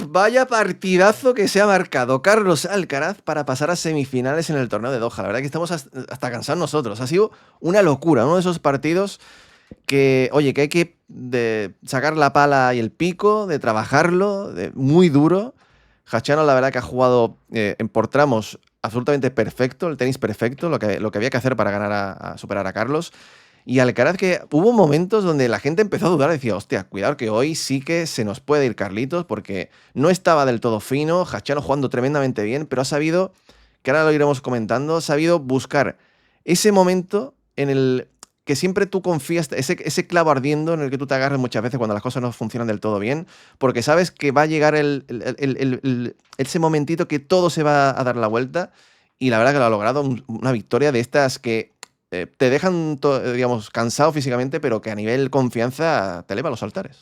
Vaya partidazo que se ha marcado Carlos Alcaraz para pasar a semifinales en el torneo de Doha. La verdad que estamos hasta cansados nosotros. Ha sido una locura, uno de esos partidos que, oye, que hay que sacar la pala y el pico, de trabajarlo, muy duro. Hachano, la verdad que ha jugado por tramos absolutamente perfecto, el tenis perfecto, lo que había que hacer para ganar a superar a Carlos. Y Alcaraz, que hubo momentos donde la gente empezó a dudar, decía, hostia, cuidado que hoy sí que se nos puede ir Carlitos, porque no estaba del todo fino, Hachano jugando tremendamente bien, pero ha sabido, que ahora lo iremos comentando, ha sabido buscar ese momento en el que siempre tú confías, ese clavo ardiendo en el que tú te agarras muchas veces cuando las cosas no funcionan del todo bien, porque sabes que va a llegar ese momentito que todo se va a dar la vuelta, y la verdad que lo ha logrado, una victoria de estas que te dejan, digamos, cansado físicamente, pero que a nivel confianza te eleva a los altares.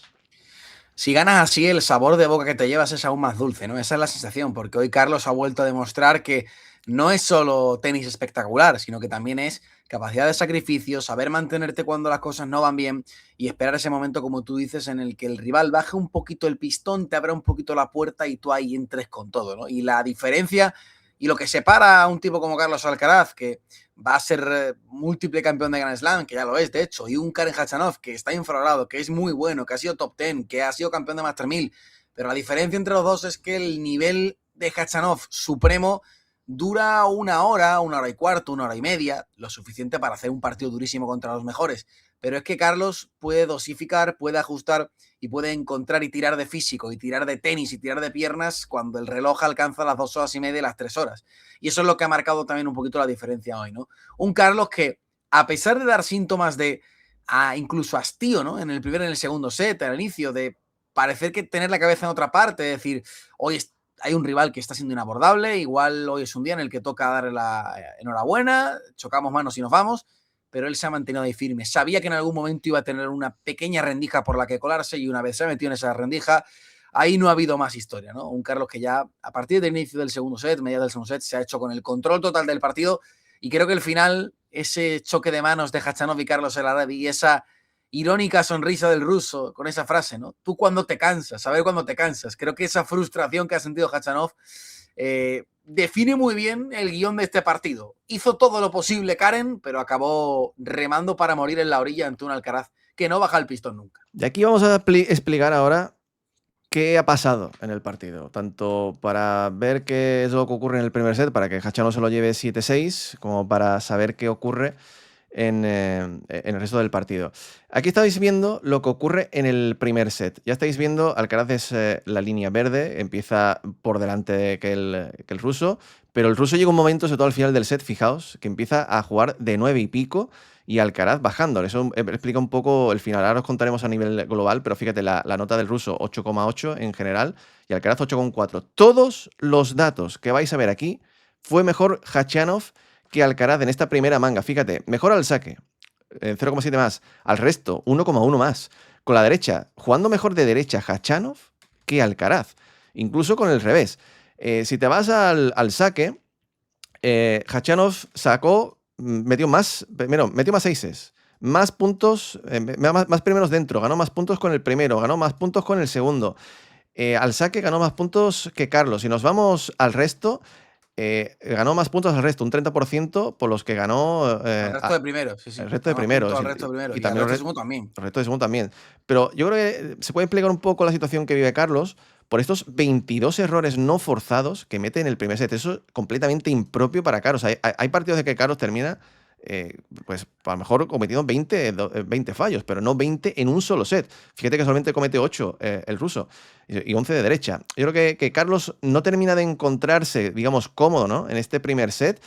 Si ganas así, el sabor de boca que te llevas es aún más dulce, ¿no? Esa es la sensación, porque hoy Carlos ha vuelto a demostrar que no es solo tenis espectacular, sino que también es capacidad de sacrificio, saber mantenerte cuando las cosas no van bien y esperar ese momento, como tú dices, en el que el rival baje un poquito el pistón, te abra un poquito la puerta y tú ahí entres con todo, ¿no? Y la diferencia y lo que separa a un tipo como Carlos Alcaraz, que va a ser múltiple campeón de Grand Slam, que ya lo es, de hecho, y un Karen Khachanov que está infravalorado, que es muy bueno, que ha sido top 10, que ha sido campeón de Master 1000, pero la diferencia entre los dos es que el nivel de Khachanov supremo dura una hora y cuarto, una hora y media, lo suficiente para hacer un partido durísimo contra los mejores. Pero es que Carlos puede dosificar, puede ajustar y puede encontrar y tirar de físico, y tirar de tenis, y tirar de piernas cuando el reloj alcanza las 2 horas y media y las 3 horas. Y eso es lo que ha marcado también un poquito la diferencia hoy, ¿no? Un Carlos que, a pesar de dar síntomas de incluso hastío, ¿no? En el primer y en el segundo set, al inicio, de parecer que tener la cabeza en otra parte, de decir, hoy hay un rival que está siendo inabordable, igual hoy es un día en el que toca darle la enhorabuena, chocamos manos y nos vamos, pero él se ha mantenido ahí firme. Sabía que en algún momento iba a tener una pequeña rendija por la que colarse, y una vez se ha metido en esa rendija, ahí no ha habido más historia, ¿no? Un Carlos que ya, a partir del inicio del segundo set, media del segundo set, se ha hecho con el control total del partido, y creo que el final, ese choque de manos de Khachanov y Carlos Alcaraz y esa irónica sonrisa del ruso con esa frase, ¿no? Tú cuando te cansas, saber cuándo te cansas. Creo que esa frustración que ha sentido Khachanov define muy bien el guión de este partido. Hizo todo lo posible Karen, pero acabó remando para morir en la orilla ante un Alcaraz que no baja el pistón nunca. Y aquí vamos a explicar ahora qué ha pasado en el partido, tanto para ver qué es lo que ocurre en el primer set, para que Hachano se lo lleve 7-6, como para saber qué ocurre en el resto del partido. Aquí estáis viendo lo que ocurre en el primer set. Ya estáis viendo, Alcaraz es la línea verde, empieza por delante que el ruso, pero el ruso llega un momento, sobre todo al final del set, fijaos, que empieza a jugar de 9 y pico, y Alcaraz bajando. Eso explica un poco el final. Ahora os contaremos a nivel global, pero fíjate, la nota del ruso 8,8 en general y Alcaraz 8,4. Todos los datos que vais a ver aquí fue mejor Khachanov que Alcaraz en esta primera manga. Fíjate, mejor al saque, 0,7 más. Al resto, 1,1 más. Con la derecha, jugando mejor de derecha Khachanov que Alcaraz. Incluso con el revés. Si te vas al saque, Khachanov sacó, metió más seises, más puntos, más primeros dentro, ganó más puntos con el primero, ganó más puntos con el segundo. Al saque ganó más puntos que Carlos. Si nos vamos al resto, ganó más puntos al resto, un 30% por los que ganó Al resto de primeros, sí, el sí. resto de Da más puntos primeros. al resto de primeros Y y al también resto de segundo también. el resto de segundo también. Pero yo creo que se puede explicar un poco la situación que vive Carlos por estos 22 errores no forzados que mete en el primer set. Eso es completamente impropio para Carlos. Hay partidos de que Carlos termina, pues a lo mejor cometiendo 20 fallos, pero no 20 en un solo set. Fíjate que solamente comete 8 el ruso y 11 de derecha. Yo creo que Carlos no termina de encontrarse, digamos, cómodo, ¿no? En este primer set,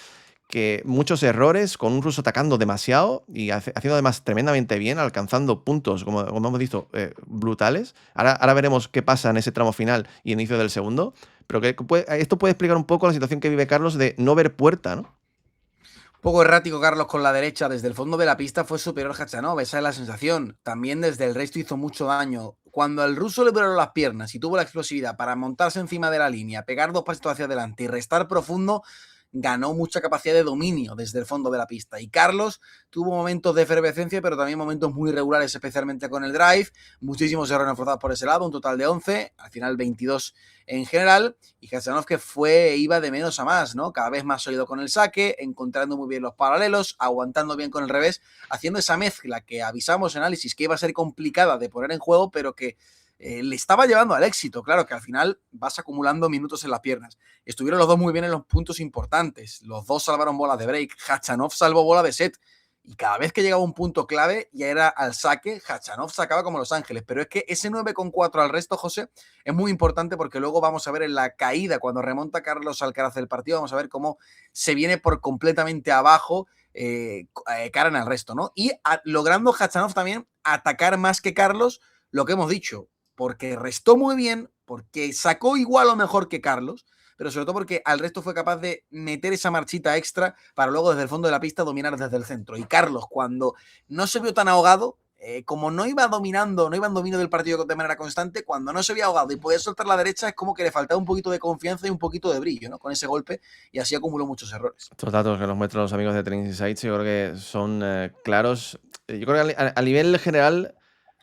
que muchos errores, con un ruso atacando demasiado y haciendo además tremendamente bien, alcanzando puntos, como hemos dicho, brutales. Ahora veremos qué pasa en ese tramo final y inicio del segundo, pero esto puede explicar un poco la situación que vive Carlos de no ver puerta, ¿no? Un poco errático Carlos con la derecha, desde el fondo de la pista fue superior Khachanov, esa es la sensación. También desde el resto hizo mucho daño. Cuando al ruso le volaron las piernas y tuvo la explosividad para montarse encima de la línea, pegar 2 pasitos hacia adelante y restar profundo, ganó mucha capacidad de dominio desde el fondo de la pista. Y Carlos tuvo momentos de efervescencia, pero también momentos muy regulares, especialmente con el drive, muchísimos errores forzados por ese lado, un total de 11, al final 22 en general, y Khachanov que iba de menos a más, ¿no? Cada vez más sólido con el saque, encontrando muy bien los paralelos, aguantando bien con el revés, haciendo esa mezcla que avisamos en análisis que iba a ser complicada de poner en juego, pero que le estaba llevando al éxito. Claro que al final vas acumulando minutos en las piernas. Estuvieron los dos muy bien en los puntos importantes. Los dos salvaron bolas de break. Khachanov salvó bola de set. Y cada vez que llegaba un punto clave, ya era al saque, Khachanov sacaba como Los Ángeles. Pero es que ese 9,4 al resto, José, es muy importante porque luego vamos a ver en la caída, cuando remonta Carlos Alcaraz del partido, vamos a ver cómo se viene por completamente abajo cara en el resto, ¿no? Y logrando Khachanov también atacar más que Carlos, lo que hemos dicho, porque restó muy bien, porque sacó igual o mejor que Carlos, pero sobre todo porque al resto fue capaz de meter esa marchita extra para luego desde el fondo de la pista dominar desde el centro. Y Carlos, cuando no se vio tan ahogado, como no iba dominando, no iba en dominio del partido de manera constante, cuando no se había ahogado y podía soltar la derecha, es como que le faltaba un poquito de confianza y un poquito de brillo, ¿no? Con ese golpe, y así acumuló muchos errores. Estos datos que nos muestran los amigos de Tennis Insights, yo creo que son claros. Yo creo que a nivel general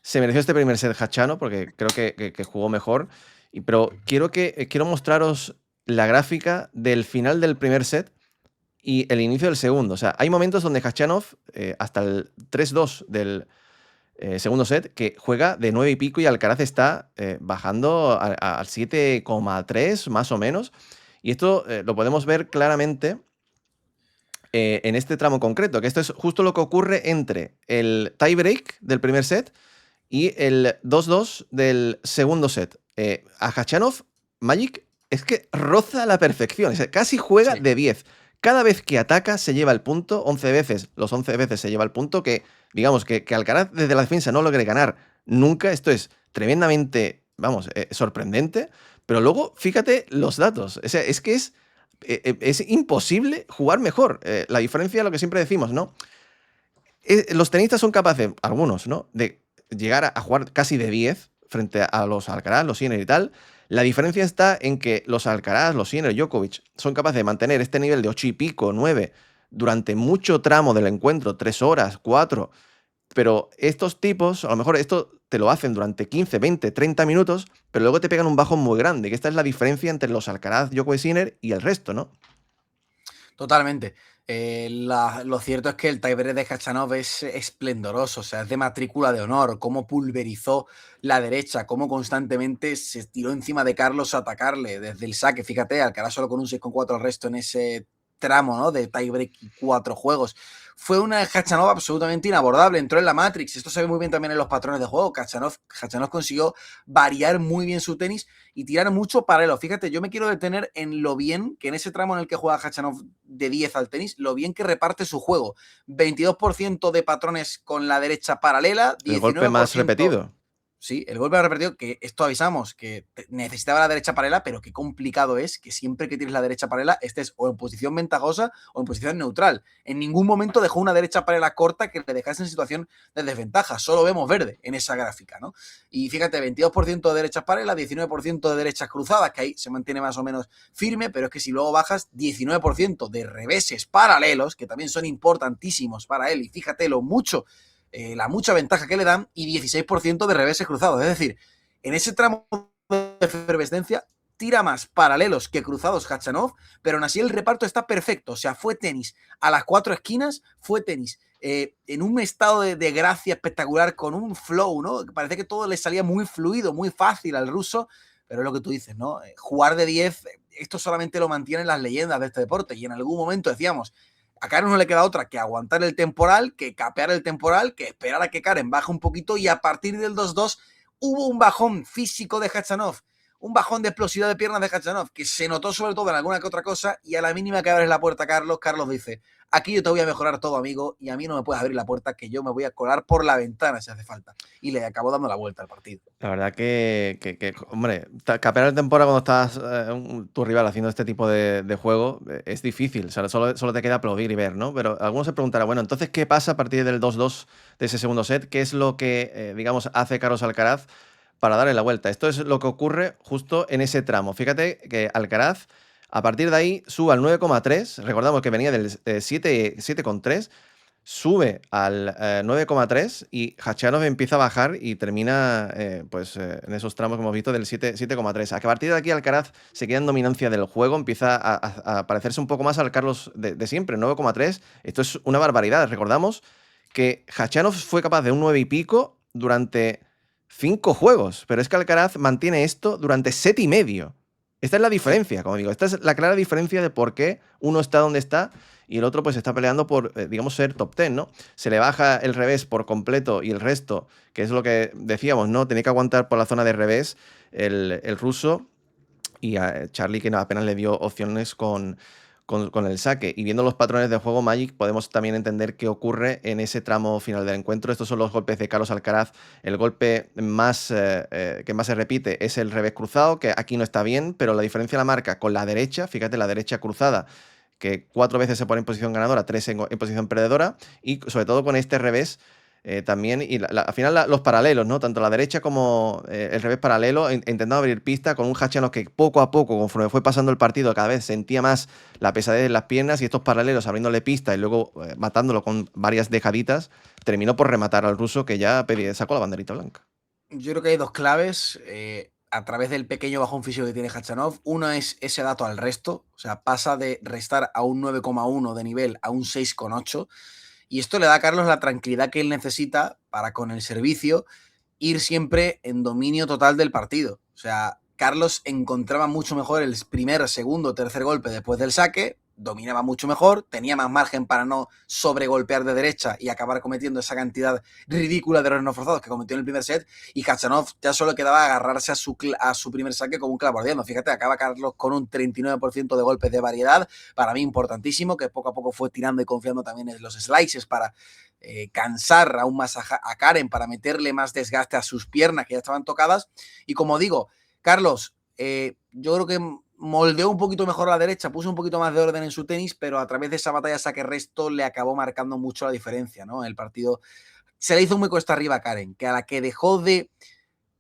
se mereció este primer set Khachanov, porque creo que jugó mejor. Pero quiero mostraros la gráfica del final del primer set y el inicio del segundo. O sea, hay momentos donde Khachanov, hasta el 3-2 del segundo set, que juega de 9 y pico y Alcaraz está bajando al 7,3 más o menos. Y esto lo podemos ver claramente en este tramo concreto, que esto es justo lo que ocurre entre el tiebreak del primer set y el 2-2 del segundo set. A Khachanov, Magic es que roza a la perfección, es casi juega Sí. de 10. Cada vez que ataca se lleva el punto, 11 veces, los 11 veces se lleva el punto, que digamos que Alcaraz desde la defensa no logre ganar nunca. Esto es tremendamente, vamos, sorprendente, pero luego fíjate los datos, o sea, es que es imposible jugar mejor. La diferencia, lo que siempre decimos, ¿no? Los tenistas son capaces, algunos, ¿no?, de llegar a jugar casi de 10 frente a los Alcaraz, los Sinner y tal. La diferencia está en que los Alcaraz, los Sinner, Djokovic son capaces de mantener este nivel de 8 y pico, 9 durante mucho tramo del encuentro, 3 horas, 4. Pero estos tipos, a lo mejor esto te lo hacen durante 15, 20, 30 minutos, pero luego te pegan un bajón muy grande, que esta es la diferencia entre los Alcaraz, Djokovic, Sinner y el resto, ¿no? Totalmente. Lo cierto es que el tiebreak de Khachanov es esplendoroso, o sea, es de matrícula de honor, cómo pulverizó la derecha, cómo constantemente se tiró encima de Carlos a atacarle desde el saque. Fíjate, Alcaraz solo con un 6,4 al resto en ese tramo, ¿no?, de tiebreak y 4 juegos. Fue una Khachanov absolutamente inabordable, entró en la Matrix. Esto se ve muy bien también en los patrones de juego. Khachanov consiguió variar muy bien su tenis y tirar mucho paralelo. Fíjate, yo me quiero detener en lo bien que en ese tramo en el que juega Khachanov de 10 al tenis, lo bien que reparte su juego. 22% de patrones con la derecha paralela, El golpe 19%. más repetido. Sí, el golpe repetido, que esto avisamos, que necesitaba la derecha paralela, pero qué complicado es que siempre que tienes la derecha paralela estés o en posición ventajosa o en posición neutral. En ningún momento dejó una derecha paralela corta que le dejase en situación de desventaja. Solo vemos verde en esa gráfica, ¿no? Y fíjate, 22% de derechas paralelas, 19% de derechas cruzadas, que ahí se mantiene más o menos firme, pero es que si luego bajas 19% de reveses paralelos, que también son importantísimos para él, y fíjate lo mucho la mucha ventaja que le dan, y 16% de reveses cruzados. Es decir, en ese tramo de efervescencia tira más paralelos que cruzados Khachanov, pero aún así el reparto está perfecto. O sea, fue tenis a las 4 esquinas, fue tenis en un estado de gracia espectacular, con un flow, ¿no? Parece que todo le salía muy fluido, muy fácil al ruso, pero es lo que tú dices, ¿no? Jugar de 10, esto solamente lo mantienen las leyendas de este deporte, y en algún momento decíamos, a Karen no le queda otra que aguantar el temporal, que capear el temporal, que esperar a que Karen baje un poquito, y a partir del 2-2 hubo un bajón físico de Khachanov, un bajón de explosividad de piernas de Khachanov, que se notó sobre todo en alguna que otra cosa, y a la mínima que abres la puerta a Carlos, Carlos dice, aquí yo te voy a mejorar todo, amigo, y a mí no me puedes abrir la puerta, que yo me voy a colar por la ventana si hace falta. Y le acabó dando la vuelta al partido. La verdad hombre, capear el temporada cuando estás tu rival haciendo este tipo de juego es difícil. O sea, solo te queda aplaudir y ver, ¿no? Pero algunos se preguntarán, bueno, entonces, ¿qué pasa a partir del 2-2 de ese segundo set? ¿Qué es lo que, digamos, hace Carlos Alcaraz para darle la vuelta? Esto es lo que ocurre justo en ese tramo. Fíjate que Alcaraz A partir de ahí sube al 9,3. Recordamos que venía del 7,3. Sube al 9,3 y Khachanov empieza a bajar y termina en esos tramos que hemos visto del 7,3. A partir de aquí Alcaraz se queda en dominancia del juego, empieza a parecerse un poco más al Carlos de siempre, 9,3. Esto es una barbaridad. Recordamos que Khachanov fue capaz de un 9 y pico durante 5 juegos, pero es que Alcaraz mantiene esto durante 7 y medio. Esta es la diferencia, como digo, esta es la clara diferencia de por qué uno está donde está y el otro pues está peleando por, digamos, ser top 10, ¿no? Se le baja el revés por completo y el resto, que es lo que decíamos, ¿no? Tenía que aguantar por la zona de revés el ruso y a Charlie que apenas le dio opciones con el saque. Y viendo los patrones de juego Magic, podemos también entender qué ocurre en ese tramo final del encuentro. Estos son los golpes de Carlos Alcaraz. El golpe más que más se repite es el revés cruzado, que aquí no está bien, pero la diferencia la marca con la derecha. Fíjate, la derecha cruzada, que 4 veces se pone en posición ganadora, 3 en posición perdedora, y sobre todo con este revés también, y al final los paralelos, ¿no? Tanto la derecha como el revés paralelo, intentando abrir pista con un Khachanov que poco a poco, conforme fue pasando el partido, cada vez sentía más la pesadez en las piernas y estos paralelos abriéndole pista y luego matándolo con varias dejaditas, terminó por rematar al ruso que ya sacó la banderita blanca. Yo creo que hay dos claves a través del pequeño bajón físico que tiene Khachanov. Uno es ese dato al resto, o sea, pasa de restar a un 9,1 de nivel a un 6,8. Y esto le da a Carlos la tranquilidad que él necesita para con el servicio ir siempre en dominio total del partido. O sea, Carlos encontraba mucho mejor el primer, segundo, tercer golpe después del saque, dominaba mucho mejor, tenía más margen para no sobregolpear de derecha y acabar cometiendo esa cantidad ridícula de errores no forzados que cometió en el primer set, y Khachanov ya solo quedaba agarrarse a su primer saque como un clavo ardiendo. Fíjate, acaba Carlos con un 39% de golpes de variedad, para mí importantísimo, que poco a poco fue tirando y confiando también en los slices para cansar aún más a Karen, para meterle más desgaste a sus piernas que ya estaban tocadas. Y como digo, Carlos, yo creo que moldeó un poquito mejor a la derecha, puso un poquito más de orden en su tenis, pero a través de esa batalla saque-resto le acabó marcando mucho la diferencia, ¿no? El partido se le hizo muy cuesta arriba a Karen, que a la que dejó de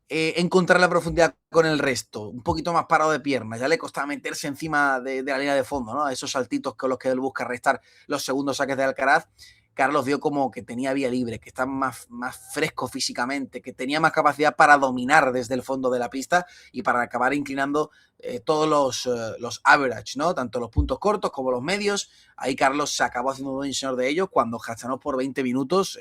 encontrar la profundidad con el resto, un poquito más parado de piernas, ya le costaba meterse encima de la línea de fondo, ¿no? Esos saltitos con los que él busca restar los segundos saques de Alcaraz. Carlos vio como que tenía vía libre, que estaba más fresco físicamente, que tenía más capacidad para dominar desde el fondo de la pista y para acabar inclinando todos los average, ¿no? Tanto los puntos cortos como los medios. Ahí Carlos se acabó haciendo un buen señor de ellos cuando Khachanov por 20 minutos,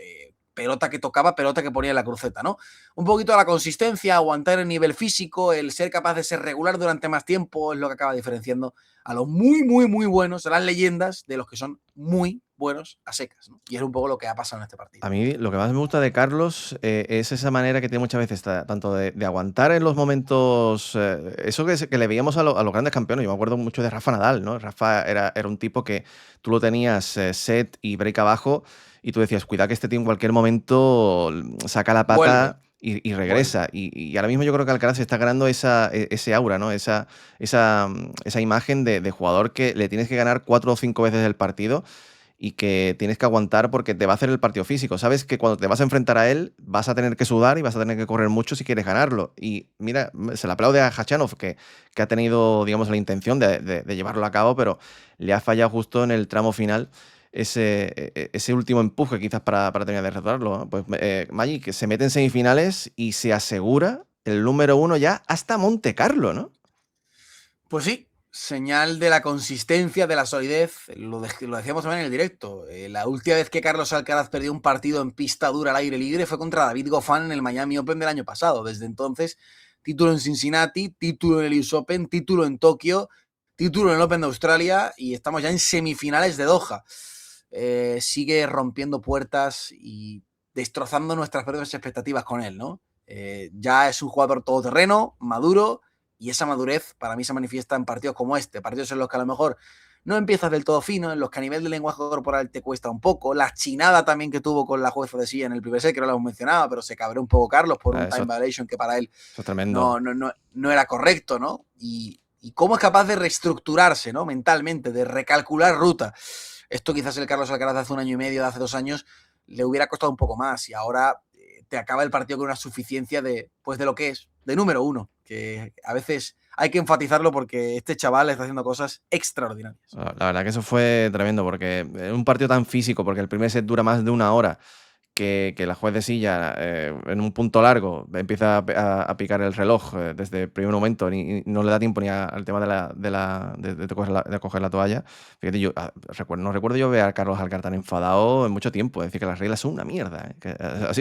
pelota que tocaba, pelota que ponía en la cruceta, ¿no? Un poquito de la consistencia, aguantar el nivel físico, el ser capaz de ser regular durante más tiempo es lo que acaba diferenciando a los muy, muy, muy buenos, a las leyendas, de los que son muy buenos a secas, ¿no? Y es un poco lo que ha pasado en este partido. A mí lo que más me gusta de Carlos es esa manera que tiene muchas veces, tanto de aguantar en los momentos, eso que le veíamos a los grandes campeones. Yo me acuerdo mucho de Rafa Nadal, ¿no? Rafa era un tipo que tú lo tenías set y break abajo y tú decías, cuidado que este tío en cualquier momento saca la Vuelve, pata y vuelve. regresa. Y ahora mismo yo creo que Alcaraz se está ganando ese aura, ¿no? Esa imagen de jugador que le tienes que ganar 4 o 5 veces el partido y que tienes que aguantar porque te va a hacer el partido físico. Sabes que cuando te vas a enfrentar a él vas a tener que sudar y vas a tener que correr mucho si quieres ganarlo. Y mira, se le aplaude a Khachanov que ha tenido, digamos, la intención de llevarlo a cabo, pero le ha fallado justo en el tramo final ese último empuje quizás para terminar de retornarlo, ¿no? Pues Magic se mete en semifinales y se asegura el número 1 ya hasta Monte Carlo, ¿no? Pues sí, señal de la consistencia, de la solidez. Lo decíamos también en el directo. La última vez que Carlos Alcaraz perdió un partido en pista dura al aire libre fue contra David Goffin en el Miami Open del año pasado. Desde entonces, título en Cincinnati, título en el US Open, título en Tokio, título en el Open de Australia, y estamos ya en semifinales de Doha. Sigue rompiendo puertas y destrozando nuestras propias expectativas con él, ¿no? Ya es un jugador todoterreno, maduro, y esa madurez para mí se manifiesta en partidos como este, partidos en los que a lo mejor no empiezas del todo fino, en los que a nivel de lenguaje corporal te cuesta un poco. La chinada también que tuvo con la jueza de silla en el primer set, que no lo hemos mencionado, pero se cabreó un poco Carlos por un time Eso, violation que para él eso es tremendo. no era correcto, ¿no? Y cómo es capaz de reestructurarse, ¿no? Mentalmente, de recalcular ruta. Esto quizás el Carlos Alcaraz de hace un año y medio, de hace 2 años, le hubiera costado un poco más, y ahora te acaba el partido con una suficiencia de lo que es, de número uno, que a veces hay que enfatizarlo porque este chaval está haciendo cosas extraordinarias. La verdad que eso fue tremendo, porque en un partido tan físico, porque el primer set dura más de una hora, que la juez de silla en un punto largo empieza a picar el reloj desde el primer momento y no le da tiempo ni al tema de coger la toalla. Fíjate, yo no recuerdo yo ver a Carlos Alcaraz tan enfadado en mucho tiempo, decir que las reglas son una mierda.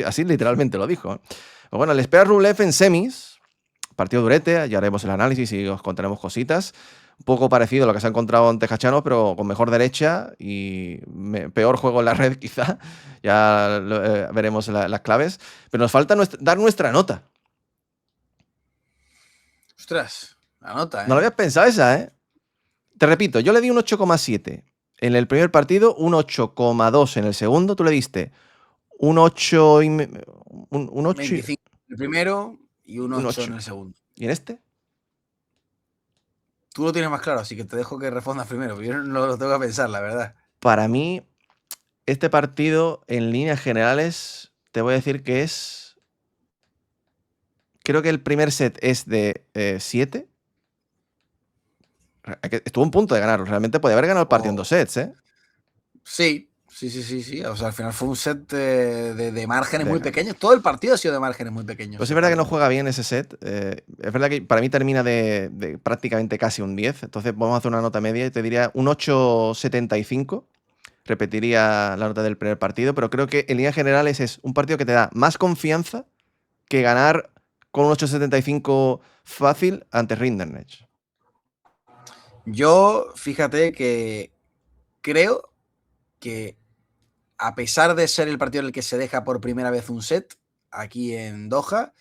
Así literalmente lo dijo. Pues bueno, le espera Rublev en semis, partido durete, ya haremos el análisis y os contaremos cositas. Un poco parecido a lo que se ha encontrado ante Khachanov, pero con mejor derecha y peor juego en la red, quizá. Ya veremos las claves. Pero nos falta dar nuestra nota. Ostras, la nota, ¿eh? No lo habías pensado esa, ¿eh? Te repito, yo le di un 8,7 en el primer partido, un 8,2 en el segundo. Tú le diste un 8 y un 8 25 en el primero y un 8 en el segundo. ¿Y en este? Tú lo tienes más claro, así que te dejo que respondas primero. Yo no lo tengo que pensar, la verdad. Para mí, este partido, en líneas generales, te voy a decir que es... Creo que el primer set es de 7. Estuvo a un punto de ganarlo. Realmente podía haber ganado el partido en 2 sets, ¿eh? Sí. O sea, al final fue un set de márgenes muy pequeños. Todo el partido ha sido de márgenes muy pequeños. Pues es verdad que no juega bien ese set. Es verdad que para mí termina de prácticamente casi un 10. Entonces vamos a hacer una nota media y te diría un 8,75. Repetiría la nota del primer partido, pero creo que en líneas generales es un partido que te da más confianza que ganar con un 8,75 fácil ante Rinderknech. Yo, fíjate que creo que a pesar de ser el partido en el que se deja por primera vez un set, aquí en Doha,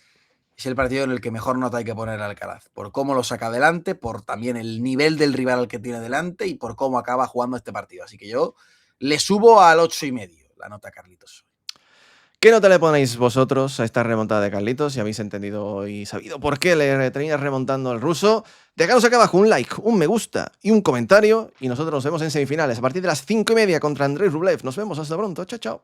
es el partido en el que mejor nota hay que poner a Alcaraz. Por cómo lo saca adelante, por también el nivel del rival al que tiene delante y por cómo acaba jugando este partido. Así que yo le subo al 8,5 la nota a Carlitos. ¿Qué nota le ponéis vosotros a esta remontada de Carlitos? Si habéis entendido y sabido por qué le terminas remontando al ruso, dejadnos acá abajo un like, un me gusta y un comentario. Y nosotros nos vemos en semifinales a partir de las 5:30 contra Andrei Rublev. Nos vemos, hasta pronto. Chao, chao.